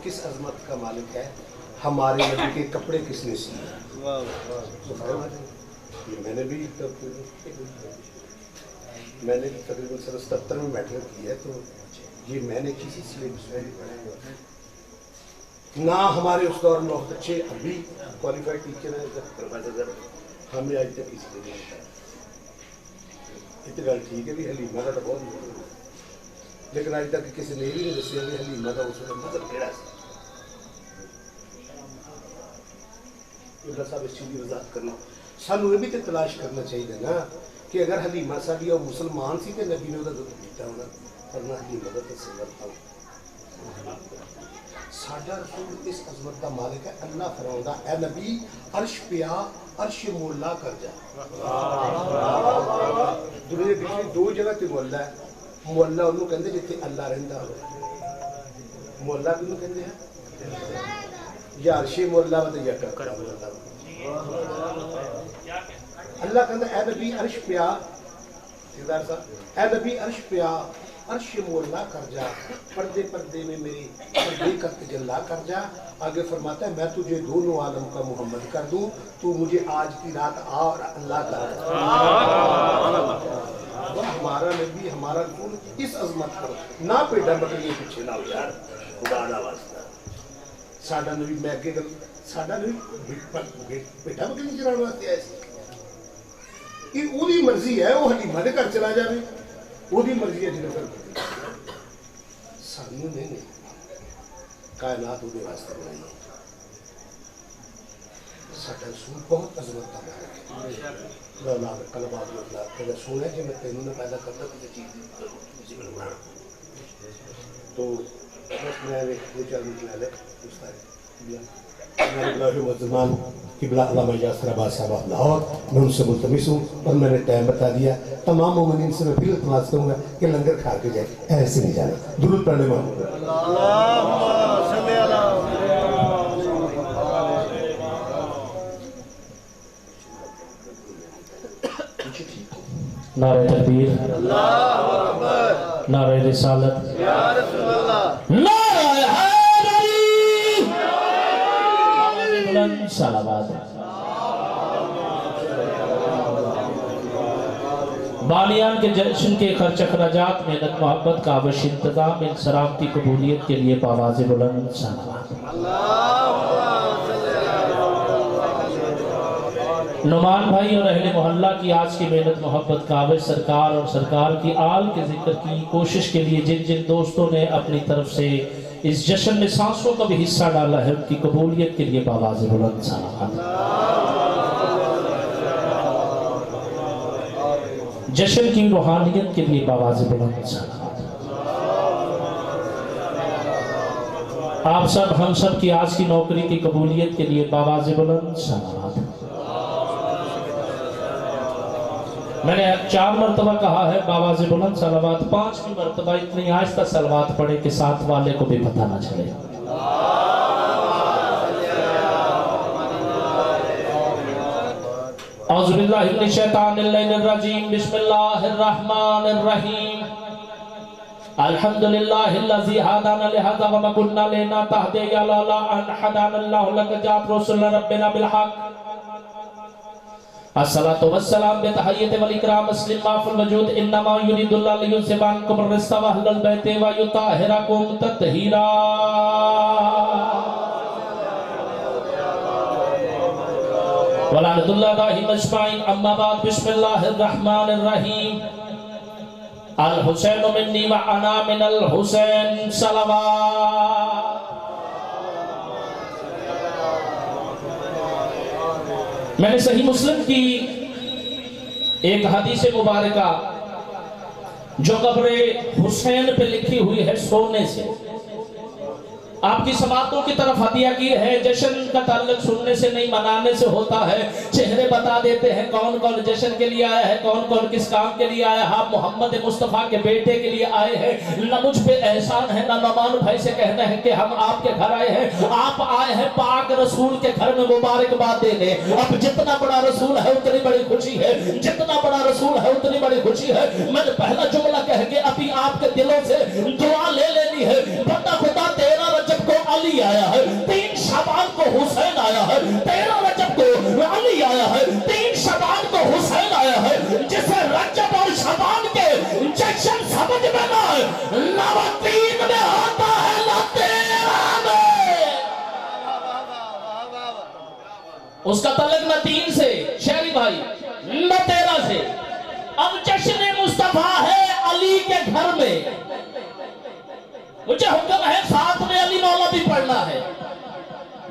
کس عظمت کا مالک ہے؟ ہمارے نبی کے کپڑے کس نے سیے؟ میں نے بھی تقریباً 77 میں میٹرک کی ہے، تو یہ میں نے کسی سلیبس میں بھی پڑھا نہ ہمارے اس دور میں بہت اچھے ابھی کوالیفائڈ ٹیچر ہیں پروفیسر، ہمیں آج تک کسی نے نہیں بتایا۔ اتنی گل ٹھیک ہے بھی حلیمہ کا تو بہت مشہور ہے، لیکن آج تک کسی نے بھی نہیں دسیا بھی حلیمہ کا اس میں مطلب کہڑا سی۔ صاحب اس چیز کی وضاحت کرنا سانو یہ بھی تو تلاش کرنا چاہیے نا کہ اگر حلیمہ ساری اور مسلمان سی تو نبی نے وہ دودھ پیتا ہونا، ورنہ حلیمہ کا تصور تھا۔ ساڈا رسول اس عظمت کا مالک ہے۔ اللہ فرماتا اے نبی عرش پہ آ، عرش مولا کر جا۔ دنیا پچھلی دو جگہ تے مولا ہے۔ مولا انہوں کہندے جتھے اللہ رہندا ہوئے، مولا کنوں کہندے ہیں؟ یا عرش مولا تے یا ٹکر مولا۔ اللہ کہندا اے نبی عرش پہ آ، اے نبی عرش پہ آ، عرش مولا کر جا، پردے پردے میں میری پردے کا تجلا کر جا۔ آگے فرماتا ہے میں تجھے دونوں عالم کا محمد کر دوں، تو مجھے آج کی رات آ اور اللہ کا ہمارا نبی ہمارا رسول اس عظمت پر نہ پیڈا بکریے پیچھے لاؤ یار، خدا دا واسطہ۔ ساڈا نبی میں اگے گل ساڈا نبی پیڈا بکری چلانے واسطے آیا سی؟ یہ وہی مرضی ہے، وہ حلیمہ دے گھر چلا جائے، وہی مرضی ہے جنہیں فرق سانو نہیں، کائنات وہ واسطے بنائی ہے۔ ساڈا رسول بہت عظمت کا مالک ہے۔ قلب آپ کا رسول ہے کہ میں تینوں نے پیدا کرتا کسی چیز بنا، تو بس میں دو چار منٹ لے لے زمان قبلہ علامہ یاسر عباس صاحب لاہور، میں ان سے ملتمس ہوں اور میں نے ٹائم بتا دیا۔ تمام مومنین سے میں پھر التماس کروں گا کہ لنگر کھا کے جائے، ایسے نہیں جانا۔ درود پڑھنے محمود نعرہ تکبیر، نعرہ رسالت، نعرہ حیدری، بلند صلوات۔ بالیان کے جشن کے خرچ اخراجات محنت محبت کاوش انتظام انصراف کی قبولیت کے لیے بآواز بلند صلوات۔ نعمان بھائی اور اہل محلہ کی آج کی محنت محبت کاوش سرکار اور سرکار کی آل کے ذکر کی کوشش کے لیے جن جن دوستوں نے اپنی طرف سے اس جشن میں سانسوں کا بھی حصہ ڈالا ہے ان کی قبولیت کے لیے بآواز بلند صلوات۔ جشن کی روحانیت کے لیے بآواز بلند صلوات۔ آپ سب ہم سب کی آج کی نوکری کی قبولیت کے لیے بآواز بلند صلوات۔ میں نے 4 مرتبہ کہا ہے بآواز بلند صلوات، 5ویں مرتبہ اتنی آہستہ صلوات پڑھے کہ ساتھ والے کو بھی پتہ نہ چلے۔ اعوذ باللہ من الشیطان الرجیم، بسم اللہ الرحمن الرحیم۔ الحمدللہ الذی ہدانا لہذا وما كنا لنہتدی لولا ان ہدانا اللہ لقد جاءت رسل ربنا بالحق۔ الصلاة والسلام بتحیت والاکرام مسلم ما فی الوجود، انما یرید اللہ لیذھب عنکم الرجس واہل البیت ویطہرکم تطہیرا۔ ولعنۃ اللہ علیہم اجمعین، اما بعد، بسم اللہ الرحمن الرحیم۔ الحسین منی وانا من الحسین صلوات۔ میں نے صحیح مسلم کی ایک حدیث مبارکہ جو قبر حسین پہ لکھی ہوئی ہے سونے سے، آپ کی سماعتوں کی طرف ہدیہ کی ہے۔ جشن کا تعلق سننے سے نہیں منانے سے ہوتا ہے، چہرے بتا دیتے ہیں کون کون جشن کے لیے آیا ہے، کون کون کس کام کے لیے آیا ہے۔ آپ محمد مصطفیٰ کے بیٹے کے لیے آئے ہیں، نہ مجھ پہ احسان ہے نہ نعمان بھائی سے کہنا ہے کہ ہم آپ کے گھر آئے ہیں، آپ آئے ہیں پاک رسول کے گھر میں مبارکباد دینے۔ اب جتنا بڑا رسول ہے اتنی بڑی خوشی ہے، جتنا بڑا رسول ہے اتنی بڑی خوشی ہے۔ میں نے پہلا جملہ کہہ کے ابھی آپ کے دلوں سے دعا لے لینی ہے، بندہ خدا 13 رجب کو علی جشن سمجھ میں نہ ہے، نہ وہ 3 میں ہوتا ہے نہ 13 میں۔ اس کا تعلق نہ 3 سے شہری بھائی نہ 13 سے۔ اب جشن مصطفیٰ ہے علی کے گھر میں، مجھے حکم ہے ساتھ میں علی مولا بھی پڑھنا ہے،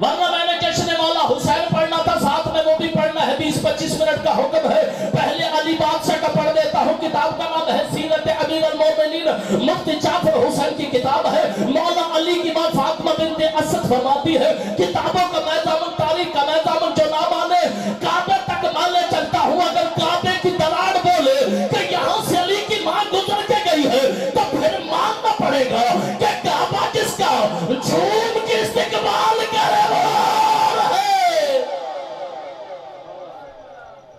ورنہ میں نے جشن مولا حسین پڑھنا تھا، ساتھ میں وہ بھی پڑھنا ہے۔ 20-25 منٹ کا حکم ہے، پہلے علی بادشاہ کا پڑھ دیتا ہوں۔ کتاب کا نام ہے سیرت امیر المومنین، مفتی جعفر حسین کی کتاب ہے۔ مولا علی کی ماں فاطمہ بنت اسد فرماتی ہے، کتابوں کا میں دامن، تاریخ کا میں دامن، جو نہ مانے کعبے تک مانے چلتا ہوں۔ اگر کعبے کی دراڑ بولے کہ یہاں سے علی کی ماں گزر کے گئی ہے تو پھر ماننا پڑے گا کہ کعبہ جس کا جھوم کے استقبال کرے وہ ہے۔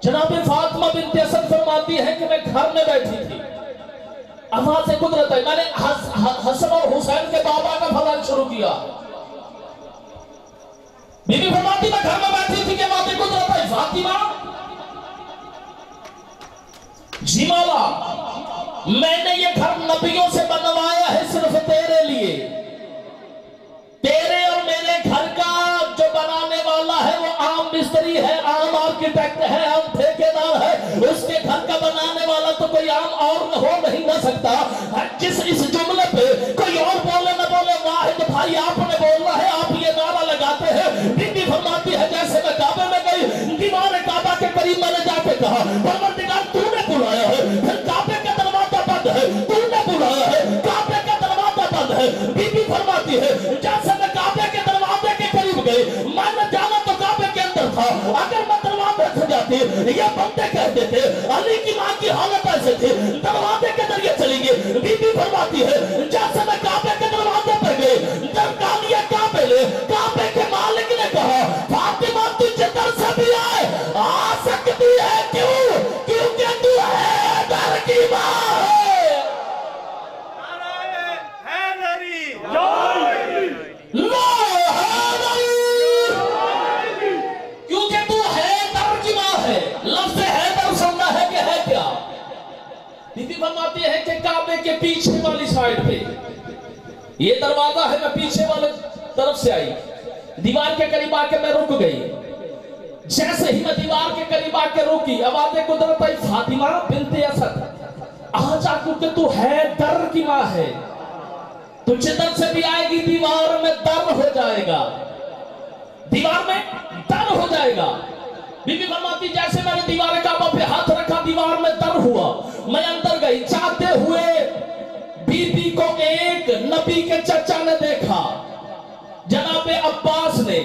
جناب فاطمہ بنت اسد فرماتی ہے کہ میں گھر میں بیٹھی تھی، آواز قدرت ہے، میں نے حسن اور حسین کے بابا کا فلان شروع کیا۔ بی بی فرماتی میں گھر میں بیٹھی تھی کہ بات قدرت ہے، فاطمہ جی مولا میں نے یہ گھر نبیوں سے بنوایا ہے صرف تیرے لیے، تیرے اور میرے گھر کا جو بنانے والا ہے وہ عام مستری ہے، عام آرکیٹیکٹ ہے، عام ٹھیکیدار ہے، اس کے گھر کا بنانے والا تو کوئی عام اور ہو نہیں نہ سکتا۔ جس اس جملے پہ کوئی اور بولے نہ بولے، واحد بھائی آپ نے بولنا ہے، آپ یہ نعرہ لگاتے ہیں۔ بی بی فرماتی ہے جیسے میں کعبے میں گئی، دیوار کعبہ کے قریب میں نے جا کے کہا پروردگار تو نے بلایا ہے، پھر کعبے کا دروازہ بند ہے، تو نے بلایا ہے، کعبے کا دروازہ بند ہے۔ بی بی فرماتی ہے جیسے میں کعبے کے دروازے کے قریب گئی، میں نے جانا تو کعبے کے اندر تھا، اگر میں دروازے سے جاتی یہ بندے کہتے تھے علی کی ماں کی حالت ایسے تھی، دروازے کے ذریعے چلی گئی۔ بی بی فرماتی ہے جیسے میں کعبے کے دروازے پر گئی، درکانیہ کعبے لے، کعبے کے مالک نے کہا فاطمہ تجھے در سے بھی آ سکتی ہے، کیوں؟ کیونکہ تو ہے در کی ماں ہے۔ کیونکہ تو ہے در کی ماں ہے۔ لفظ ہے در سننا ہے کہ ہے کیا؟ بی بی فرماتی ہے کہ کعبے کے پیچھے والی سائیڈ پہ یہ دروازہ ہے، میں پیچھے والے طرف سے آئی، دیوار کے قریب آ کے میں رک گئی۔ جیسے ہی میں دیوار کے قریب آ کے رکی، آواز قدرت آئی فاطمہ بنت اسد آ جا، کیونکہ تو ہے در کی ماں ہے، تجھے در سے بھی آئے گی، دیوار میں در ہو جائے گا، دیوار میں در ہو جائے گا۔ بی بی فرماتی جیسے میں نے دیوار کعبہ پہ ہاتھ رکھا، دیوار میں در ہوا، میں اندر گئی، چاہتے ہوئے بی بی کو ایک نبی کے چچا نے دیکھا، جناب عباس نے،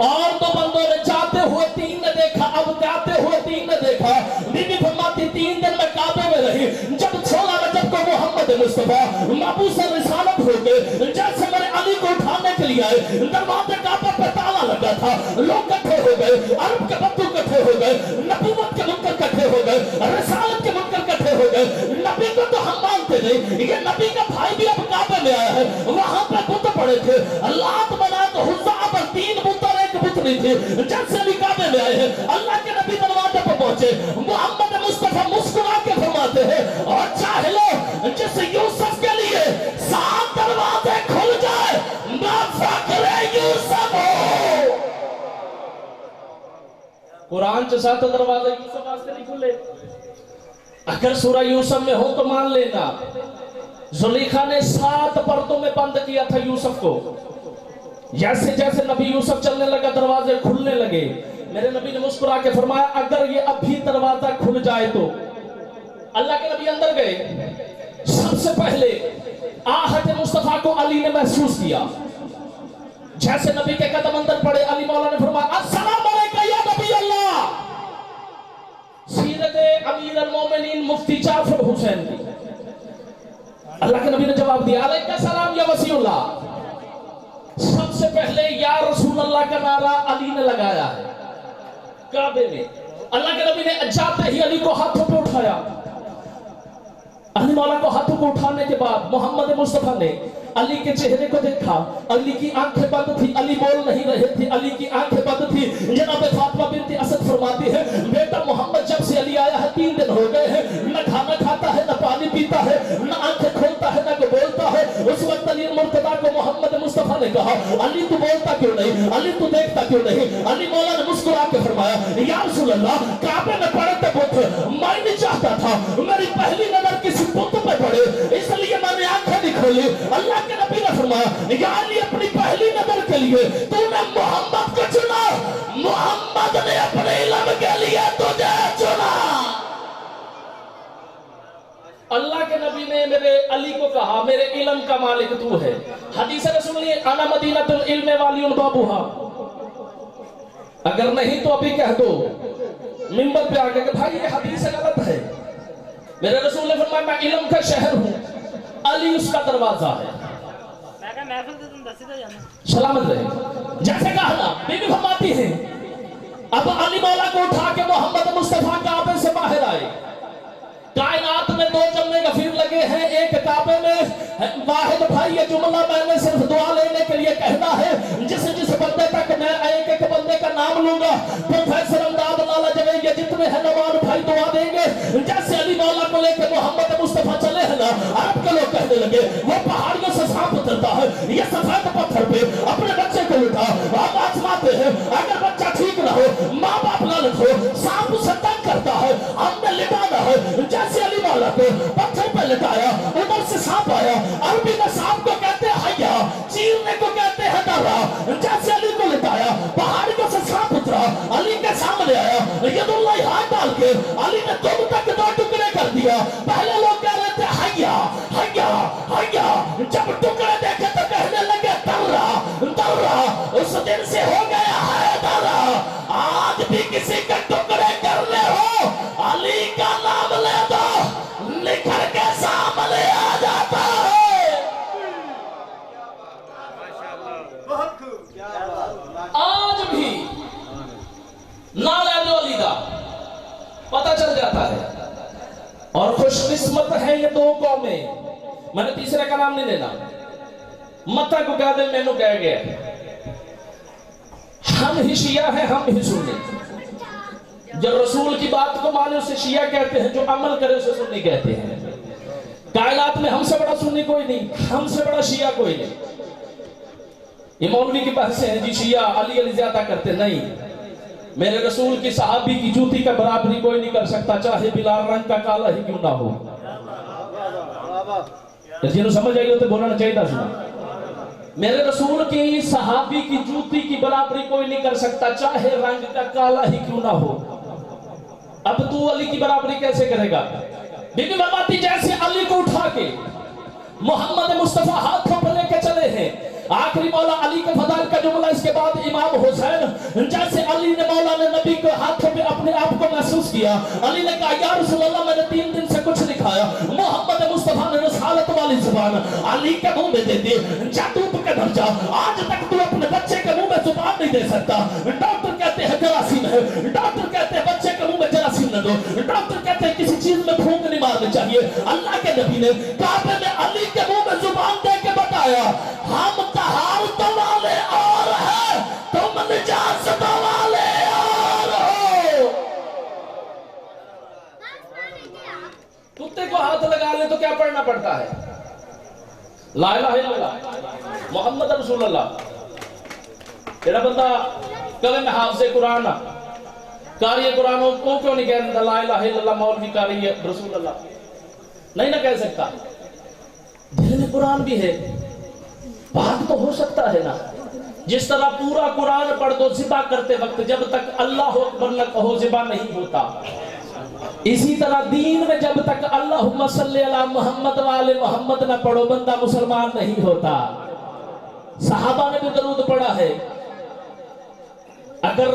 اور دو بندوں نے چاہتے ہوئے 3 نے دیکھا، اب چاہتے ہوئے 3 نے دیکھا۔ بی بی فرماتی 3 دن میں کعبے میں رہی، جب 16 رجب کو محمد مصطفیٰ مبعوث رسالت ہو گئے، جیسے میرے علی کو اٹھانے کے لیے آئے، دروازے کعبہ پہ تالا لگا تھا، لوگ کٹھے ہو گئے، عرب کے بدو کٹھے ہو گئے، نبوت کے منکر کٹھے ہو گئے، رسالت کے منکر کٹھے ہو گئے۔ نبی کو تو ہم مانتے نہیں، یہ نبی کا بھائی بھی اب کعبے میں آیا ہے، وہاں پہ بت پڑے تھے، لات منات حزہ پر 3 بت اور 1 بت نہیں تھی۔ جیسے علی کعبے میں آئے ہیں، اللہ کے نبی دروازے پہ پہنچے، محمد مصطفیٰ مسکرا کے فرماتے ہیں اور چاہ لو جس یوسف کے لیے 7 دروازے کھل جائے، نہ فخر یوسف ہو۔ قرآن سے 7 دروازے یوسف واسطے نہیں کھلے، اگر سورہ یوسف میں ہو تو مان لینا، زلیخا نے 7 پردوں میں بند کیا تھا یوسف کو۔ جیسے جیسے نبی یوسف چلنے لگا دروازے کھلنے لگے، میرے نبی نے مسکرا کے فرمایا اگر یہ اب بھی دروازہ کھل جائے تو۔ اللہ کے نبی اندر گئے، سب سے پہلے آہت مصطفیٰ کو علی نے محسوس کیا، جیسے نبی کے قدم اندر پڑے، علی مولا نے فرمایا السلام علیکہ یا نبی اللہ۔ سیرت امیر المومنین مفتی جعفر حسین کی، اللہ کے نبی نے جواب دیا علیکہ السلام یا وسیع اللہ۔ سب سے پہلے یا رسول اللہ کا نعرہ علی نے لگایا ہے کعبے میں۔ اللہ کے نبی نے جاتے ہی علی کو ہاتھوں پہ اٹھایا، علی مولا کو ہاتھوں کو اٹھانے کے بعد محمد مصطفیٰ نے علی کے چہرے کو دیکھا، علی کی آنکھیں بند تھی، علی بول نہیں رہے تھے، علی کی آنکھیں بند تھی۔ جناب فاطمہ بنت اسد فرماتی ہے بیٹا محمد جب سے علی آیا ہے 3 دن ہو گئے ہیں، نہ کھانا کھاتا ہے نہ پانی پیتا ہے، ने कहा अली तू बोलता क्यों नहीं, अली तू देखता क्यों नहीं? अली मौला ने मुस्कुरा के फरमाया या रसूल अल्लाह, काबे में पड़े थे बुत, मैं नहीं चाहता था मेरी पहली नजर किसी बुत पे पड़े, इसलिए मैंने आंखें नहीं खोली। अल्लाह के नबी ने फरमाया या अली अपनी पहली नजर के लिए तूने मोहम्मद को चुना, मोहम्मद ने अपने इल्म के लिए तुझे चुना। अल्लाह के नबी ने मेरे अली को कहा मेरे इल्म का मालिक तू है। हदीस रसूल ने अना मदीनतुल इल्म वालियुल बाबुहा, अगर नहीं तो अभी कह दो मिंबर पे आके कि भाई ये हदीस गलत है। मेरे रसूल ने फरमाया मैं इल्म का शहर हूं, अली उसका दरवाजा है। सलामत रहे। जैसे कहा ना बीबी फरमाती है अब अली मौला को उठा के मोहम्मद मुस्तफा काबे से बाहर आए। कायनात में दो जमने गफीर लगे हैं, एक काबे में वाहिद भाई ये जुमला मैंने सिर्फ दुआ लेने के लिए कहना है। जिस जिस बंदे तक मैं एक एक बंदे का नाम लूंगा, प्रोफेसर अमदाद लाला जवेद ये जितने हैं नवान भाई दुआ देंगे। जैसे अली मौला को लेकर मोहम्मद मुस्तफा चले हैं ना, अरब के लोग कहने लगे वो पहाड़ियों से सांप उतरता है, ये सफेद पत्थर पे अपने बच्चे को उठा आप आजमाते हैं, अगर बच्चा ठीक ना हो माँ बाप लानत हो, सांप उसे तंग करता है, हमने लिटाना है। जैसे अली मौला को पत्थर पे लिटाया, उधर से सांप आया, अरबी में सांप को कहते हैं हया, चीरने को कहते हैं दर्रा। जैसे अली को लिटाया पहाड़ियों से सांप उतरा, अली के सामने आया, यदुल्लाह हाथ डाल के अली ने दुम तक दो टुकड़े कर दिया। पहले लोग कह रहे थे हया हया हया, जब टुकड़े देखे तो कहने लगे दर्रा दर्रा। उस दिन से हो गया है दर्रा। आज भी किसी के टुकड़े करने हो अली का नाम ले दो, निखर के सामने आ जाता है। आज भी नाला जो अली का पता चल जाता है। और खुशकिस्मत है ये दो कौमें, मैंने तीसरे का नाम नहीं लेना, मक्का को कह दे मैंने कह गया हम ही शिया है हम ही सुन्नी। जब रसूल की बात को माने उसे शिया कहते हैं, जो अमल करे उसे सुन्नी कहते हैं। कायनात में हमसे बड़ा सुन्नी कोई नहीं, हमसे बड़ा शिया कोई नहीं। ये मौलवी की बहसें हैं जी शिया अली अली ज्यादा करते नहीं। मेरे रसूल की सहाबी की जूती का बराबरी कोई नहीं कर सकता, चाहे बिलाल रंग का काला ही क्यों ना हो। जिन्होंने समझ आई हो तो बोलना चाहिए था सुना। मेरे रसूल की सहाबी की जूती की बराबरी कोई नहीं कर सकता, चाहे रंग का काला ही क्यों ना हो। अब तू अली की बराबरी कैसे करेगा? बीबी फरमाती जैसे अली को उठा के मोहम्मद मुस्तफा हाथों पर लेके चले हैं, आखिरी मौला अली के फदाइल का जुमला, इसके बाद इमाम हुसैन। जैसे अली ने मौला ने नबी के हाथों पे अपने आप को महसूस किया, अली ने कहा या रसूल अल्लाह मैंने 3 दिन से कुछ नहीं खाया। मोहम्मद मुस्तफा ने रसालत वाली जुबान अली के मुंह में दे दी, जादू का दर्जा। आज तक तू अपने बच्चे के मुंह में जुबान नहीं दे सकता। डॉक्टर कहते हैं जरासीम है, डॉक्टर कहते हैं बच्चे के मुंह में जरासीम न दो, डॉक्टर कहते हैं किसी चीज में फूंक नहीं मारनी चाहिए। अल्लाह के नबी ने काबे में अली के मुंह में जुबान दे के बताया हम तहारत वाले और है, तुम निजात वाले और हो। कुत्ते को हाथ लगा ले तो क्या पढ़ना पड़ता है? ला इलाहा इल्लल्लाह मोहम्मद रसूलुल्लाह। जेड़ा बंदा कवे में हाफिज़ कुरान कारी कुरान को क्यों नहीं कहता ला इलाहा इल्लल्लाह मौलवी कारी रसूलुल्लाह? नहीं ना कह सकता। दिल में कुरान भी है, बात तो हो सकता है ना। जिस तरह पूरा कुरान पढ़ दो ज़िबा करते वक्त जब तक अल्लाह अकबर न कहो ज़िबा नहीं होता, इसी तरह दीन में जब तक अल्लाहुम्मा सल्ली अला मोहम्मद वाले मोहम्मद न पढ़ो बंदा मुसलमान नहीं होता। सहाबा ने भी दरूद पढ़ा है। अगर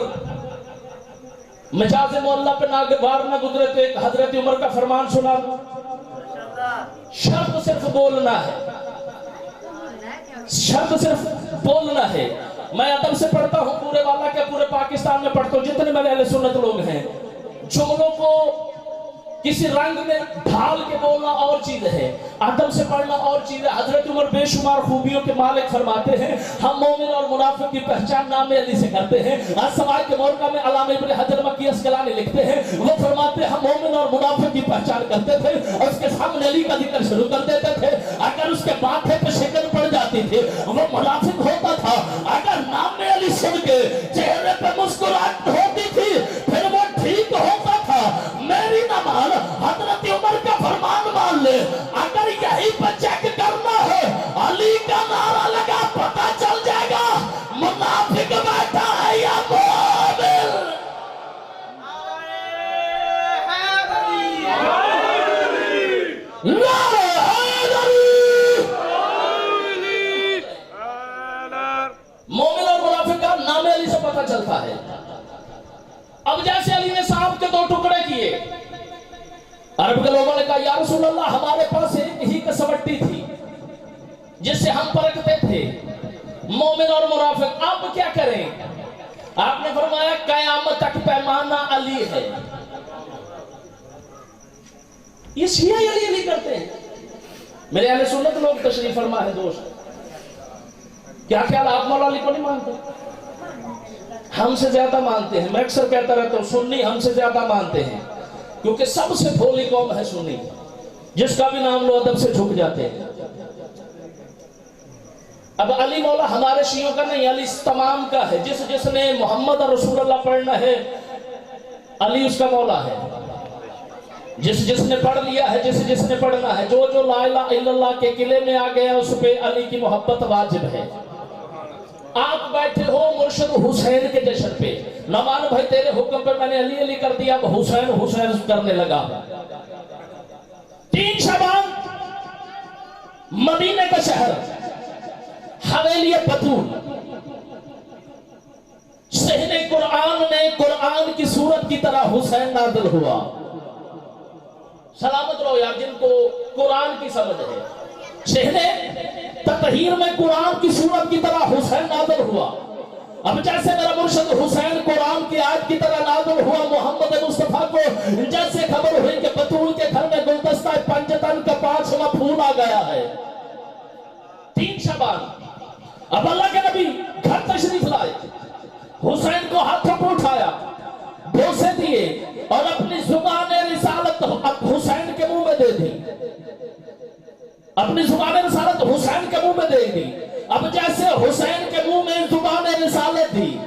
मजाज मोहल्ला पे नागवार न गुजरे तो एक हजरत उमर का फरमान सुना, शर्त सिर्फ बोलना है, शर्त सिर्फ बोलना है। मैं अदब से पढ़ता हूँ, पूरे वाला के पूरे पाकिस्तान में पढ़ता हूँ, जितने मेरे अहले सुन्नत लोग हैं। जुमलों को किसी रंग में ढाल के बोलना और चीज है, अदब से पढ़ना और चीज है। हजरत उमर बेशुमार खूबियों के मालिक फरमाते हैं हम मोमिन और मुनाफिक की पहचान नाम अली से करते हैं। आज समाज के मौका में अल्लामा इब्न हजर मक्की अस्कलानी लिखते हैं, वो फरमाते हैं हम मोमिन और मुनाफिक की पहचान करते थे और उसके सामने अली का जिक्र शुरू कर देते थे। अगर उसके माथे पे शिकन पड़ जाती थी वो मुनाफिक होता جس سے ہم پرکھتے تھے مومن اور منافق، اب کیا کریں؟ آپ نے فرمایا قیامت تک پیمانہ علی ہے. یہ شیعہ علی علی کرتے ہیں. میرے اہل سنت لوگ تشریف فرما ہے دوست، کیا خیال آپ مولا علی کو نہیں مانتے؟ ہم سے زیادہ مانتے ہیں. میں اکثر کہتا رہتا ہوں سنی ہم سے زیادہ مانتے ہیں، کیونکہ سب سے بھولی قوم ہے سنی، جس کا بھی نام لو ادب سے جھک جاتے ہیں. اب علی مولا ہمارے شیعوں کا نہیں، علی تمام کا ہے. جس نے محمد رسول اللہ پڑھنا ہے علی اس کا مولا ہے. جس نے پڑھ لیا ہے، جس نے پڑھنا ہے، جو لا الہ الا اللہ کے قلعے میں آ گیا اس پہ علی کی محبت واجب ہے. آپ بیٹھے ہو مرشد حسین کے جشن پہ، نمان بھائی تیرے حکم پہ میں نے علی علی کر دیا، اب حسین حسین کرنے لگا. 3 شعبان مدینے کا شہر، حویلی بطول، صحن قرآن میں قرآن کی سورت کی طرح حسین نازل ہوا. سلامت رہو یار جن کو قرآن کی سمجھ ہے. صحن تطہیر میں قرآن کی سورت کی طرح حسین نازل ہوا. اب جیسے میرا مرشد حسین قرآن کی آیت کی طرح نازل ہوا محمد مصطفیٰ کو، جیسے خبر ہوئی کہ بطول کے گھر میں گلدستہ پنجتن کا 5واں پھول آ گیا ہے. 3 شعبان اب اللہ کے نبی گھر تشریف لائے، حسین کو ہاتھوں کو اٹھایا، بوسے دیے اور اپنی زبان رسالت حسین کے منہ میں دے دی. اپنی زبان رسالت حسین کے منہ میں دے دی. اب جیسے حسین کے منہ میں زبان رسالت دی،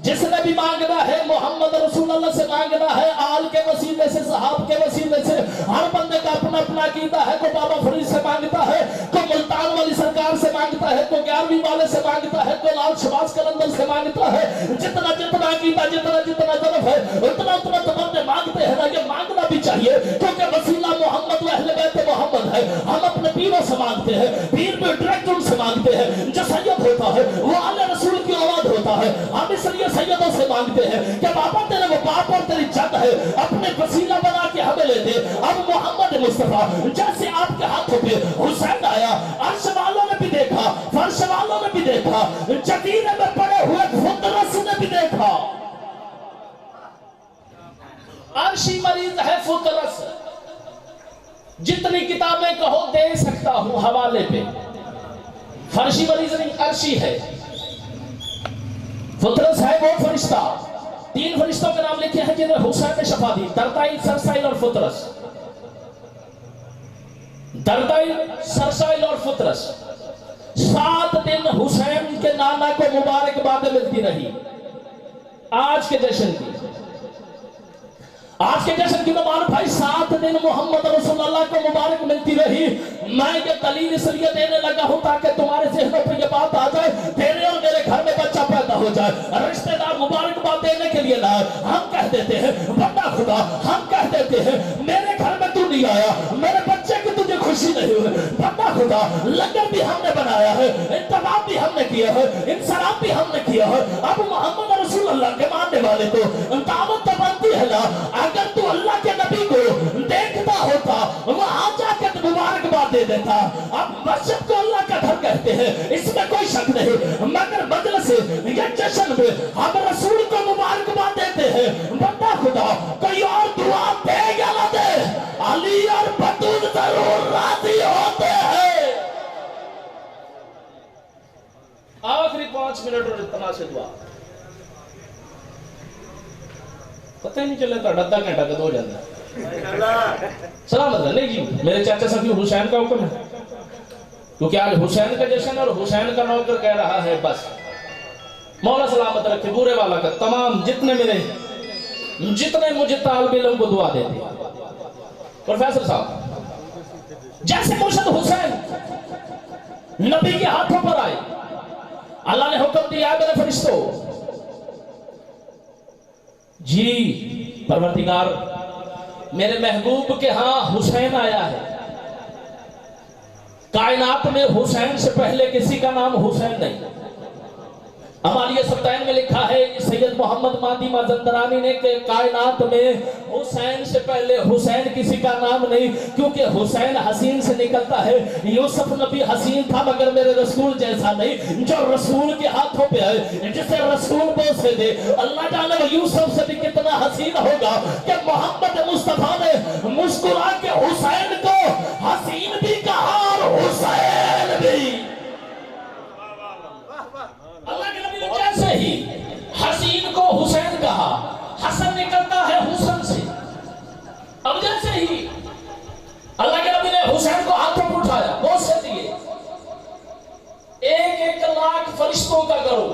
جس نے بھی مانگنا ہے محمد رسول اللہ سے مانگنا ہے، آل کے وسیلے سے، صحاب کے وسیلے سے. ہر بندے کا اپنا اپنا عقیدہ ہے. کوئی بابا فرید سے مانگتا ہے، کوئی ملتان والی سرکار سے مانگتا ہے، کوئی 11ویں والے سے مانگتا ہے، کوئی لال شباز کلندر سے مانگتا ہے. جتنا عقیدہ، جتنا ضرف ہے، اتنا تو بندے مانگتے ہیں نا. یہ مانگنا بھی چاہیے کیونکہ وسیلہ محمد و اہل بیت محمد ہے. ہم اپنے پیروں سے مانگتے ہیں، پیر بھی ڈائریکٹ ان سے مانگتے ہیں. جو سید ہوتا ہے وہ آل رسول کی اولاد ہوتا ہے. ہم اس لیے سیدوں سے مانگتے ہیں کہ بابا تیرے وہ باپ اور تیری جد ہے، اپنے وسیلہ بنا کے ہمیں لے دے. اب محمد مصطفیٰ جیسے آپ کے ہاتھوں پہ حسین آیا، عرش والوں نے بھی دیکھا، فرش والوں نے بھی دیکھا، جدیرے میں پڑے ہوئے فطرس نے بھی دیکھا. عرشی مریض ہے فطرس، جتنی کتابیں کہو دے سکتا ہوں حوالے پہ. فرشی مریض نہیں، عرشی ہے. فطرس ہے وہ فرشتہ. 3 فرشتوں کے نام لکھے ہیں جنہیں حسین نے شفا دی، دردائل، سرسائل اور فطرس. دردائل، سرسائل اور فطرس. 7 دن حسین کے نانا کو مبارکباد ملتی رہی. آج کے جشن کی نمان بھائی 7 دن محمد رسول اللہ کو مبارک ملتی رہی. میں یہ دلیل اس لیے دینے لگا ہوں تاکہ تمہارے ذہنوں پہ یہ بات آ جائے، تیرے اور میرے گھر میں بچہ پیدا ہو جائے. رشتہ دار مبارکباد دینے کے لیے لائے. ہم کہہ دیتے ہیں بندہ خدا، ہم کہہ دیتے ہیں میرے گھر میں تو نہیں آیا، میرے بچے کی تجھے خوشی نہیں ہوئی. بندہ خدا لنگر بھی ہم نے بنایا ہے، انتظام بھی ہم نے کیا ہے، انصراف بھی ہم نے کیا ہے. اب محمد رسول اللہ کے ماننے والے تو دعوت تو بنتی ہے نا. اگر تو اللہ کے نبی کو دیکھتا ہوتا وہاں جا کے مبارکباد دے دیتا. اب مسجد کو اللہ کا گھر کہتے ہیں، اس میں کوئی شک نہیں، مگر مجلس یا جشن میں ہم رسول کو مبارکباد دیتے ہیں. بندہ خدا کوئی اور دعا دے یا نہ دے، علی اور بطول ضرور راضی ہوتے ہیں. آخری 5 منٹ اور اتنا سے دعا. پتہ ہی نہیں چلے تو 1/2 گھنٹہ کد ہو جاتا ہے. سلامت ہے نہیں جی، میرے چاچا صاحب حسین کا حکم ہے، کیونکہ آج حسین کا جشن اور حسین کا نوکر کہہ رہا ہے بس. مولا سلامت رکھے بورے والا کا تمام جتنے مجھے طالب علم کو دعا دیتے. پروفیسر صاحب جیسے مرشد حسین نبی کے ہاتھوں پر آئے، اللہ نے حکم دیا ہے میرے فرشتوں، جی پروردگار میرے محبوب کے ہاں حسین آیا ہے. کائنات میں حسین سے پہلے کسی کا نام حسین نہیں. हमारी सप्ताह में लिखा है सैयद मोहम्मद मादी माजंदरानी ने कि कायनात में हुसैन से पहले हुसैन किसी का नाम नहीं, क्योंकि हुसैन हसीन से निकलता है। यूसुफ नबी हसीन था मगर मेरे रसूल जैसा नहीं, जो रसूल के हाथों पे है, जिसे रसूल बोसे दे। अल्लाह जाने वो यूसुफ से भी कितना हसीन होगा कि मोहम्मद मुस्तफा ने मुस्कुरा के हुसैन को हसीन भी कहा और हुसैन भी। अल्लाह के नबी ने जैसे ही हसीन को हुसैन कहा, हसन निकलता है हुसन से। अब जैसे ही अल्लाह के नबी ने हुसैन को हाथों पर उठाया, बोसे दिए, 1-1 लाख फरिश्तों का करो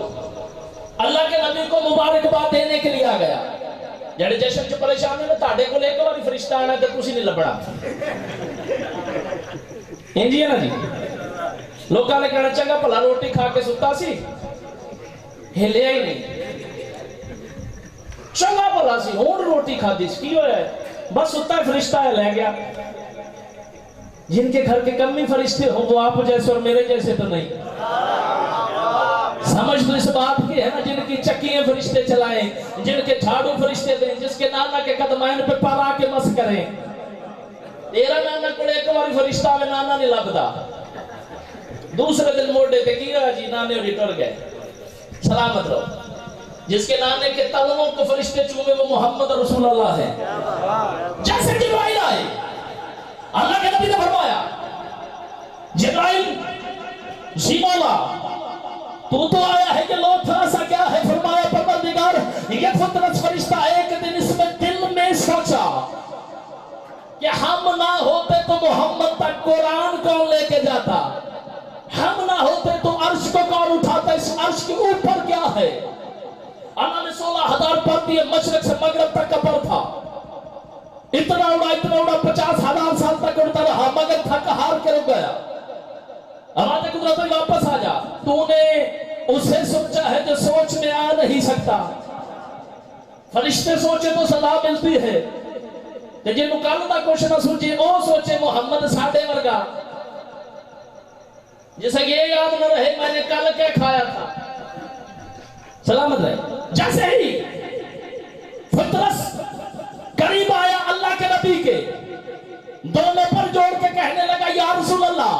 अल्लाह के नबी को मुबारकबाद देने के लिए आ गया। जेड़े जश्न च परेशान ने ताड़े को एक बार फरिश्ता आना ते तुसी नहीं लभना, इंज है ना जी। लोगों ने कहना चंगा भला रोटी खा के सुता सी, हिलिया ही नहीं, चंगा भला सी, हुण रोटी खाधी सी, की होया बस सुता फरिश्ता है ले गया। जिनके घर के कम ही फरिश्ते हो वो आप जैसे और मेरे जैसे तो नहीं। समझ तो इस बात की है ना, जिनकी चक्कियां फरिश्ते चलाएं, जिनके झाड़ू फरिश्ते दें, जिसके नाना के कदमाइन पे पर आके मस करें। तेरा नाना को एक बार फरिश्ता में नाना नहीं लगता, दूसरे दिन मोड़े थे की जी नाने रिटर्न गए, सलामत रहो। जिसके नाने के तलवों को फरिश्ते चूमे वो मोहम्मद रसूलुल्लाह है। जैसे जिब्राइल आए, अल्लाह के नबी ने फरमाया जिब्राइल जी मौला तू तो आया है कि लो थोड़ा सा क्या है? फरमाया परवरदिगार ये फतरत फरिश्ता एक दिन इसमें दिल में सोचा कि हम ना होते तो मोहम्मद तक कुरान कौन लेके जाता, हम ना होते तो अर्श को कौन उठाता, इस अर्श के ऊपर क्या है? अल्लाह ने 16,000 पर दिए, मशरक से मगरब तक का पर था, इतना उड़ा 50,000 साल तक उड़ता रहा मगर थक हार के रुक गया। अल्लाह ने कुदरत में वापस आ जा, तूने उसे सोचा है जो सोच में आ नहीं सकता। फरिश्ते सोचे तो सलाह मिलती है, ते जिन्हों कल का कुछ ना सोचे वो सोचे मोहम्मद साडे वर्गा, जैसे ये याद न रहे मैंने कल क्या खाया था। सलामत रहे। जैसे ही फतरस करीब आया अल्लाह के नबी के, दोनों पर जोड़ के कहने लगा या रसूल अल्लाह,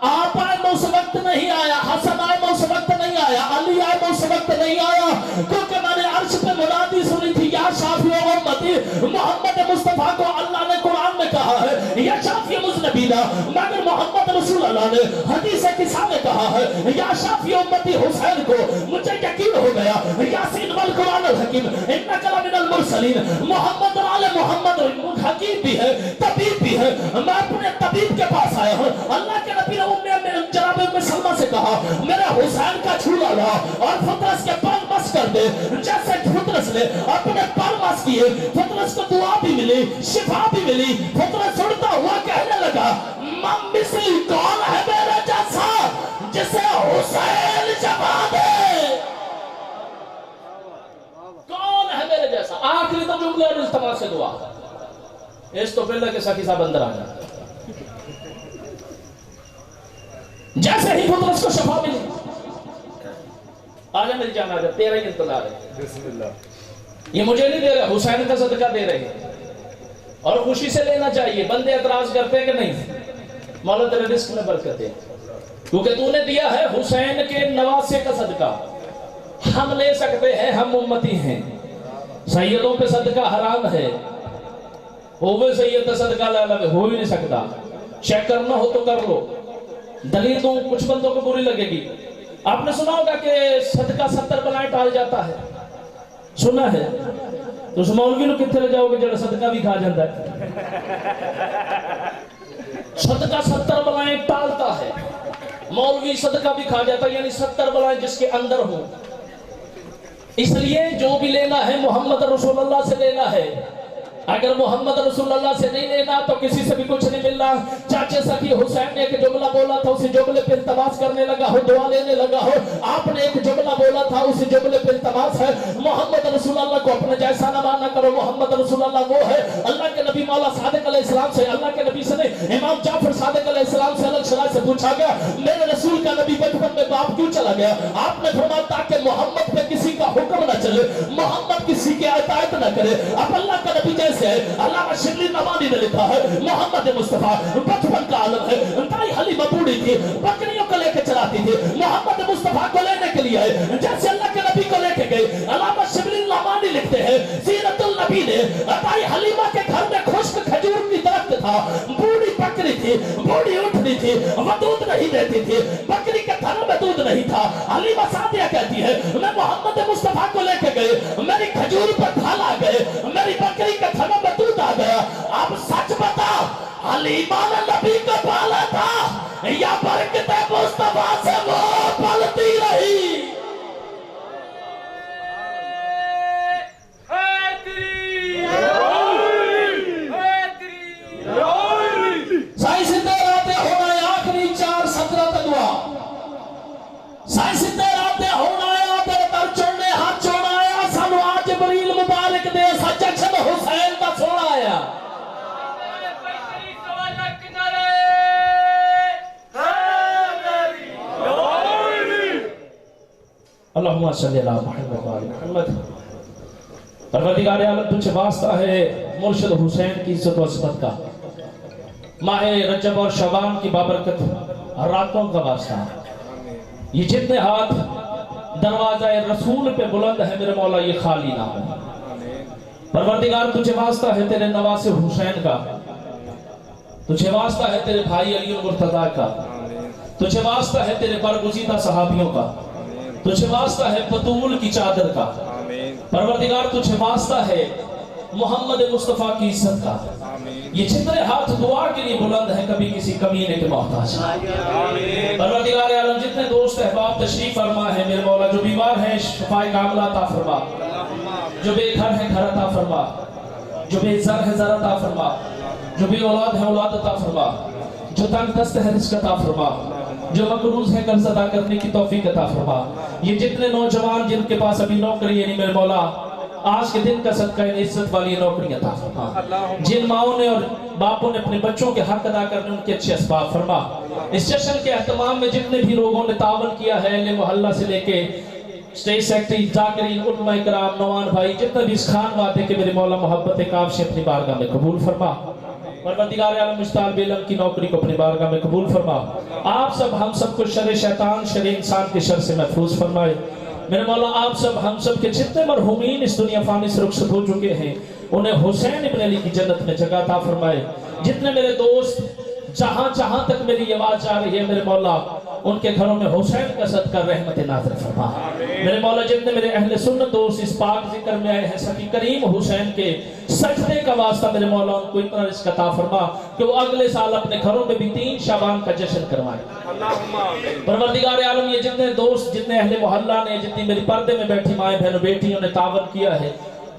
आप आए मैं उस वक्त नहीं आया, हसन आए मैं उस वक्त नहीं आया, अली आए मैं उस वक्त नहीं आया, क्योंकि मैंने अर्श पे मुनादी सुनी थी या शाफी उम्मती। मोहम्मद मुस्तफा को अल्लाह ने कुरान में कहा है या शाफी मुज़नबीना, मगर मोहम्मद रसूल अल्लाह ने हदीस किसा में कहा है या शाफी उम्मती हुसैन को। मुझे यकीन हो गया यासीन वल कुरान अल हकीम इन्नका लमिनल मुरसलीन, मोहम्मद आले मोहम्मद हकीम भी है तबीब भी है। मैं अपने तबीब के पास आया हूं। अल्लाह के नबी ने जनाब उम्मे सलमा से कहा मेरे हुसैन का झूला ला और फतरस के पर मस कर दे। जैसे फतरस ने अपने पर मस किए, फतरस को दुआ भी मिली, शिफा भी मिली। फतरस उड़ता हुआ कहने लगा मिस्री कौन है मेरे जैसा जिसे हुसैन जमा दे, कौन है मेरे जैसा। आखिरी तो जुमले और इल्तिमा से दुआ, इस तो पहले के साथी साहब अंदर आ जाए। जैसे ही फतरस को शफा मिली, आजा मेरी जान आजा, तेरा ही इंतजार है, ये मुझे नहीं दे रहे, हुसैन का सदका दे रहे हैं और खुशी से लेना चाहिए। बंदे एतराज करते कि नहीं, मौला तेरे रिस्क में बरकत दे, क्योंकि तूने दिया है हुसैन के नवासे का सदका। हम ले सकते हैं, हम उम्मती हैं, सैयदों पे सदका हराम है, वो भी सैयद सदका ला लगे हो ही नहीं सकता। चेक करना हो तो कर लो, दलील दूं कुछ बंदों को बुरी लगेगी। आपने सुना होगा कि सदका 70 बलाएं टाल जाता है, सुना है? तो उस मौलवी को कितने ले जाओगे जो सदका भी खा जाता है? सदका 70 बलाएं टालता है, मौलवी सदका भी खा जाता है, यानी 70 बलाएं जिसके अंदर हो। इसलिए जो भी लेना है मोहम्मद रसूलुल्लाह से लेना है। अगर मोहम्मद रसूलुल्लाह से नहीं लेना तो किसी से भी कुछ नहीं मिलना। चाचे सखी हुसैन ने एक जुमला बोला था, उसी जुमले पे इल्तमास करने लगा हो, दुआ लेने लगा हो। आपने एक जुमला बोला था, उसी जुमले पे इल्तमास है। मोहम्मद रसूलुल्लाह को अपने जैसा न माना करो, मोहम्मद रसूलुल्लाह वो है। अल्लाह के नबी नबी मौला सादिक अलैहिस्सलाम से, अल्लाह के नबी से इमाम जाफर सादिक अलैहिस्सलाम से अलग शरा से पूछा गया, मेरे रसूल का नबी बचपन में बाप क्यों चला गया? आपने फरमाया ताकि मोहम्मद पे किसी का हुक्म न चले, मोहम्मद किसी की इताअत न करे। अब अल्लाह का नबी जैसे है, अल्लामा शिबली नवानी ने लिखा है, मोहम्मद मुस्तफा बचपन का आलम है, ताई हलीमा बूढ़ी थी, बकरियों को लेकर चलाती थी, मोहम्मद मुस्तफा को लेने के लिए है जैसे अल्लाह के नबी को लेके गए। अल्लामा शिबली नवानी लिखते हैं, सीरतुल नबी ने ताई हलीमा के घर में खुश्क खजूर की दरख्त था, बूढ़ी बकरी थी, बूढ़ी उठनी थी, वो दूध नहीं देती थी, बकरी के थनों में दूध नहीं था। हलीमा सादिया कहती है, मैं मोहम्मद मुस्तफा को लेके गए, मेरी खजूर पर फल आ गए, मेरी बकरी के थनों में दूध आ गया। अब सच बता, हलीमा ने नबी को पाला था या बरकत मुस्तफा से वो पलती रही? अल्लाहुम्मा सल्ली अला मुहम्मद व आले मुहम्मद। परवरदिगार आलम तुझे वास्ता है मुर्शिद हुसैन की इज्जत व अज़मत का, माह रजब और शबान की बाबरकत रातों का वास्ता। ये जितने हाथ दरवाजा रसूल पे बुलंद है मेरे मौला, ये खाली ना हो। परवरदिगार तुझे वास्ता है तेरे नवासे हुसैन का, तुझे वास्ता है तेरे भाई अली मुर्तजा का, तुझे वास्ता है तेरे बरगुज़ीदा सहाबियों का, तुझे वास्ता है बतूल की चादर का। परवरदिगार तुझे वास्ता है मोहम्मद मुस्तफा की इज्जत का। ये जितने हाथ दुआ के लिए बुलंद है कभी किसी कमीने के मोहताज। परवरदिगार आलम जितने दोस्त अहबाब तशरीफ फरमा है मेरे मौला, जो बीमार है शिफाए कामिला अता फरमा, जो बेघर है घर अता फरमा, जो बेज़र है ज़र अता फरमा, जो बे औलाद है औलाद अता फरमा, जो तंग दस्त है रिज़्क़ अता फरमा, जो मकरूज है कर्ज अदा करने की तौफीक अता फरमा। ये जितने नौजवान जिनके पास अभी नौकरी है नहीं मेरे मौला, आज के दिन का सदका इज्जत वाली नौकरी अता फरमा। जिन माओं ने और बापों ने अपने बच्चों के हक अदा करने उनके अच्छे असबाब फरमा। इस जश्न के एहतमाम में जितने भी लोगों ने तावन किया है, अहले मोहल्ला से लेके स्टेट सेक्रेटरी जाकिरीन उलमा इकराम नौमान भाई, जितने भी इस खान वादे के मेरे मौला मोहब्बत काब से अपनी बारगाह में कबूल फरमा। परवरदिगार आलम मुश्ताक बेलम की नौकरी को अपनी बारगाह में कबूल फरमा। आप सब हम सब को शर शैतान शर इंसान के शर से महफूज फरमाए। मेरे मौला आप सब हम सब के जितने मरहूमीन इस दुनिया फानी से रुखसत हो चुके हैं, उन्हें हुसैन इब्न अली की जन्नत में जगह अता फरमाए। जितने मेरे दोस्त जहां जहां तक मेरी आवाज आ रही है मेरे मौला, उनके घरों में हुसैन का सदका रहमत नाज़िल फरमा। मेरे मौला जितने मेरे अहले सुन्नत दोस्त इस पाक जिक्र में आए हैं, सभी करीम हुसैन के सजदे का वास्ता मेरे मौला उनको इतना रिज़्क़ अता फरमा कि वो अगले साल अपने घरों में भी 3 शाबान का जश्न करवाएं। परवरदिगार आलम ये जितने दोस्त, जितने अहले मोहल्ला ने, जितनी मेरी पर्दे में बैठी माएँ बहनों बेटियों ने तावन किया है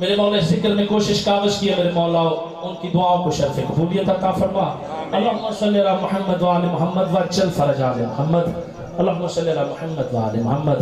मेरे मौला, जिक्र में कोशिश कावश किया मेरे मौला, उनकी दुआओं को शर्फ़ कबूलियत अता फरमा। अल्लाहुम्मा सल्ली अला मुहम्मद व आले मुहम्मद वअज्जल फरज आले मुहम्मद। अल्लाहुम्मा सल्ली अला मुहम्मद व आले मुहम्मद।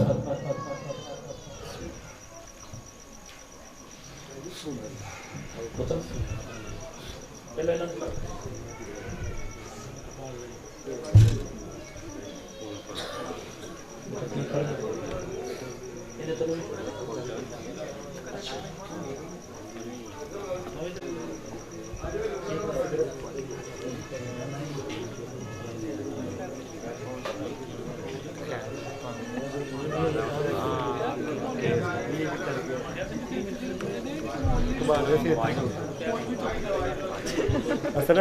असर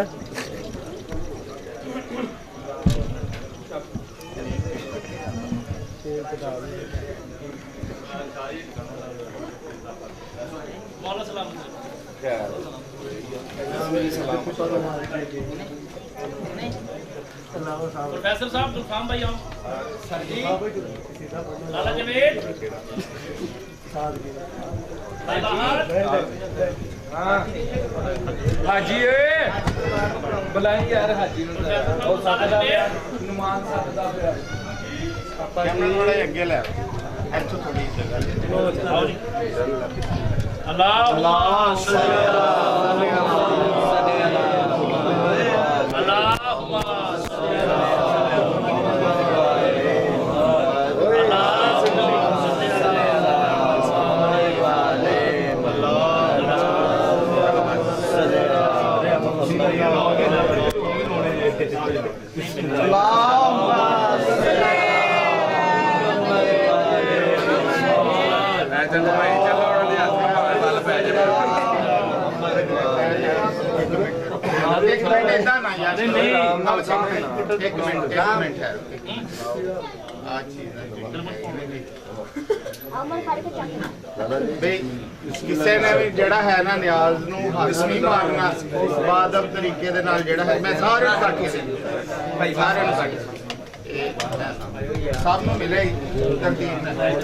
मौला सलाम प्रोफेसर साहब गुलफाम भाई आओ। सर जी लाला जवेद भाई बाहर हाजी बुलाई यार हाजी और सादा नुमान सादा कैमरा थोड़ा आगे ले ਇੱਥੋਂ ਥੋੜੀ ਜਗ੍ਹਾ अल्लाह अल्लाह ਚਲੋ ਭਾਈ ਚਲੋ ਉਹਨਾਂ ਦੇ ਹੱਥ ਨਾਲ ਵੱਲ ਪੈ ਜਾਵੇ। ਇੱਕ ਮਿੰਟ ਏਦਾਂ ਨਾ ਯਾਰ ਇੱਕ ਮਿੰਟ ਹੈ ਆ ਚੀਜ਼ ਬਈ ਕਿਸੇ ਨੇ ਵੀ ਜਿਹੜਾ ਹੈ ਨਾ ਨਿਆਜ਼ ਨੂੰ ਹੱਥ ਨਹੀਂ ਮਾਰਨਾ ਬਾਦਬ ਤਰੀਕੇ ਦੇ ਨਾਲ ਜਿਹੜਾ ਹੈ ਮੈਂ ਸਾਰਿਆਂ ਨੂੰ ਕੱਟ ਕੇ ਭਾਈ ਸਾਰਿਆਂ ਨੂੰ ਕੱਟ ਸਭ ਨੂੰ ਮਿਲੇ ਤਰਤੀਬ ਨਾਲ